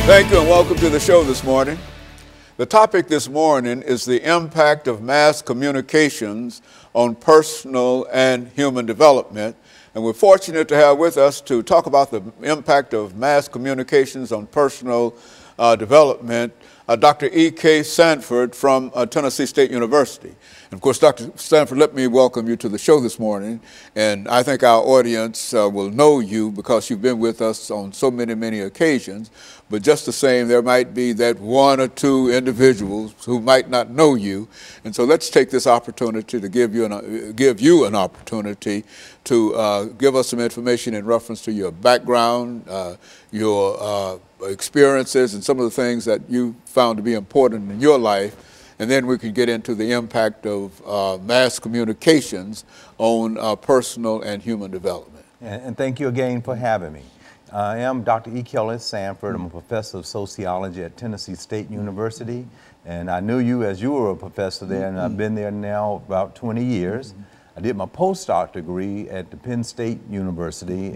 Thank you and welcome to the show this morning. The topic this morning is the impact of mass communications on personal and human development. And we're fortunate to have with us to talk about the impact of mass communications on personal development, Dr. EKSanford from Tennessee State University. And of course, Dr. Sanford, let me welcome you to the show this morning. And I think our audience will know you because you've been with us on so many occasions. But just the same, there might be that one or two individuals who might not know you. And so let's take this opportunity to give you an opportunity to give us some information in reference to your background, your experiences, and some of the things that you found to be important in your life. And then we can get into the impact of mass communications on personal and human development. And thank you again for having me. I am Dr. EKSanford8. I'm a professor of sociology at Tennessee State University. And I knew you as you were a professor there, and I've been there now about 20 years. I did my postdoc degree at the Penn State University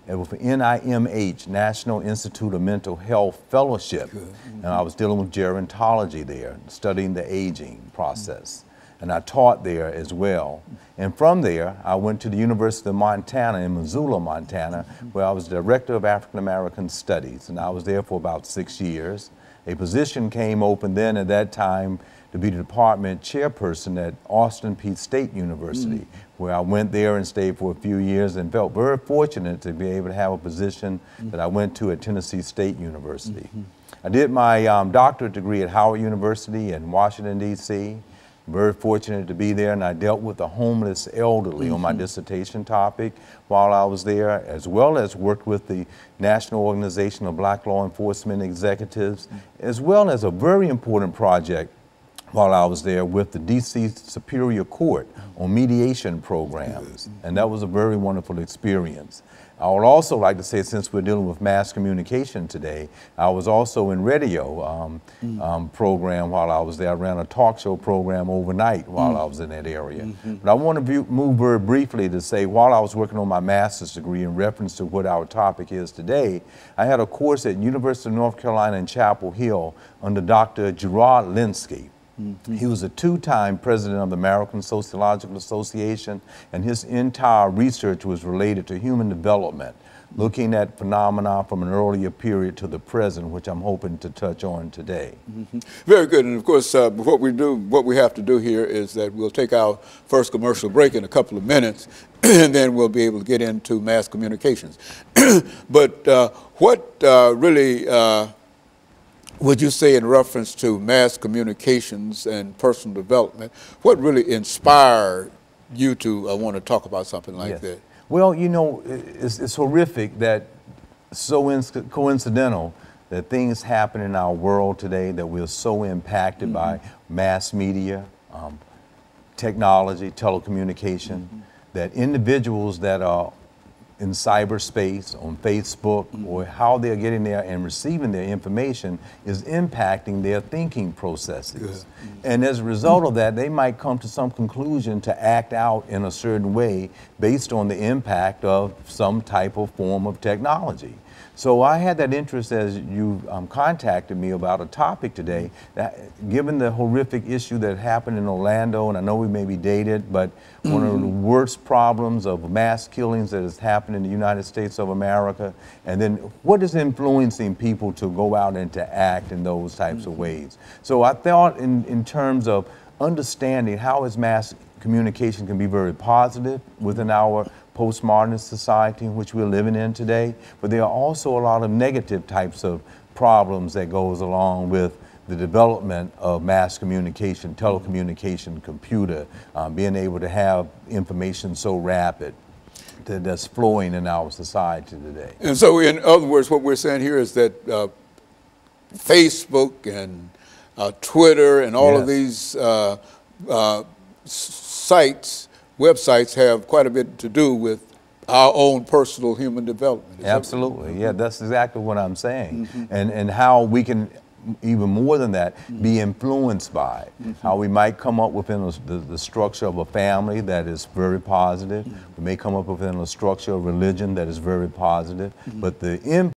with the NIMH, National Institute of Mental Health Fellowship. And I was dealing with gerontology there, studying the aging process. And I taught there as well. And from there, I went to the University of Montana in Missoula, Montana, where I was Director of African American Studies. And I was there for about 6 years. A position came open then at that time to be the department chairperson at Austin Peay State University, where I went there and stayed for a few years and felt very fortunate to be able to have a position that I went to at Tennessee State University. I did my doctorate degree at Howard University in Washington, D.C. Very fortunate to be there, and I dealt with the homeless elderly on my dissertation topic while I was there, as well as worked with the National Organization of Black Law Enforcement Executives, as well as a very important project while I was there with the D.C. Superior Court on mediation programs, and that was a very wonderful experience. I would also like to say, since we're dealing with mass communication today, I was also in radio program while I was there. I ran a talk show program overnight while I was in that area. But I want to move very briefly to say, while I was working on my master's degree in reference to what our topic is today, I had a course at University of North Carolina in Chapel Hill under Dr. Gerard Linsky. He was a two-time president of the American Sociological Association, and his entire research was related to human development, looking at phenomena from an earlier period to the present, which I'm hoping to touch on today. Very good. And of course, what we have to do here is that we'll take our first commercial break in a couple of minutes, and then we'll be able to get into mass communications. But what really would you say in reference to mass communications and personal development, what really inspired you to want to talk about something like that? Well, you know, it's horrific that so coincidental that things happen in our world today that we're so impacted by mass media, technology, telecommunication, that individuals that are in cyberspace, on Facebook, or how they're getting there and receiving their information is impacting their thinking processes. And as a result of that, they might come to some conclusion to act out in a certain way based on the impact of some type of form of technology. So I had that interest as you contacted me about a topic today, that given the horrific issue that happened in Orlando, and I know we may be dated, but one of the worst problems of mass killings that has happened in the United States of America, and then what is influencing people to go out and to act in those types of ways. So I thought in terms of understanding how is mass communication can be very positive within our postmodernist society in which we're living in today, but there are also a lot of negative types of problems that goes along with the development of mass communication, telecommunication, computer, being able to have information so rapid that's flowing in our society today. And so in other words, what we're saying here is that Facebook and Twitter and all of these websites have quite a bit to do with our own personal human development. Absolutely, yeah, that's exactly what I'm saying. And how we can, even more than that, be influenced by it. How we might come up within the structure of a family that is very positive. We may come up within a structure of religion that is very positive, but the